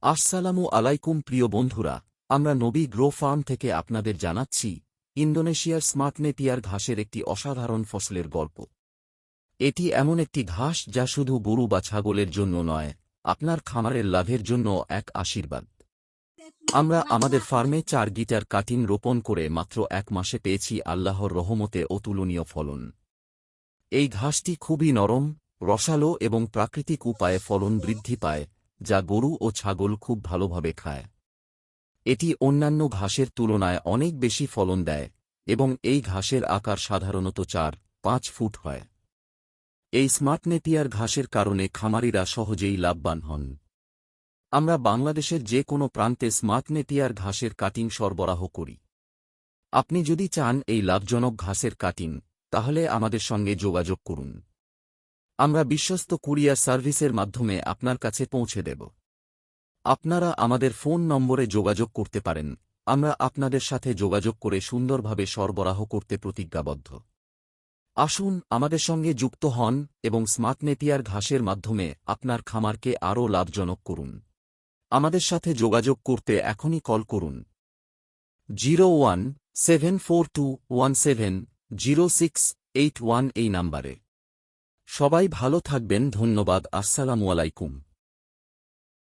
আসসালামু আলাইকুম প্রিয় বন্ধুরা, আমরা নবী গ্রো ফার্ম থেকে আপনাদের জানাচ্ছি ইন্দোনেশিয়ার স্মার্ট নেপিয়ার ঘাসের একটি অসাধারণ ফসলের গল্প। এটি এমন একটি ঘাস যা শুধু গরু বা ছাগলের জন্য নয়, আপনার খামারের লাভের জন্য এক আশীর্বাদ। আমরা আমাদের ফার্মে 4 গিটার কাটিং রোপণ করে মাত্র 1 মাসে পেয়েছি আল্লাহর রহমতে অতুলনীয় ফলন। এই ঘাসটি খুবই নরম, রসালো এবং প্রাকৃতিক উপায়ে ফলন বৃদ্ধি পায়, যা গরু ও ছাগল খুব ভালোভাবে খায়। এটি অন্যান্য ঘাসের তুলনায় অনেক বেশি ফলন দেয় এবং এই ঘাসের আকার সাধারণত 4-5 ফুট হয়। এই স্মার্ট নেপিয়ার ঘাসের কারণে খামারিরা সহজেই লাভবান হন। আমরা বাংলাদেশের যে কোনো প্রান্তে স্মার্ট নেপিয়ার ঘাসের কাটিং সরবরাহ করি। আপনি যদি চান এই লাভজনক ঘাসের কাটিং, তাহলে আমাদের সঙ্গে যোগাযোগ করুন। আমরা বিশ্বস্ত কুরিয়ার সার্ভিসের মাধ্যমে আপনার কাছে পৌঁছে দেব। আপনারা আমাদের ফোন নম্বরে যোগাযোগ করতে পারেন। আমরা আপনাদের সাথে যোগাযোগ করে সুন্দরভাবে সরবরাহ করতে প্রতিজ্ঞাবদ্ধ। আসুন আমাদের সঙ্গে যুক্ত হন এবং স্মার্ট নেপিয়ার ঘাসের মাধ্যমে আপনার খামারকে আরও লাভজনক করুন। আমাদের সাথে যোগাযোগ করতে এখনই কল করুন 0174217068 এই নাম্বারে। সবাই ভালো থাকবেন, ধন্যবাদ, আসসালামু আলাইকুম।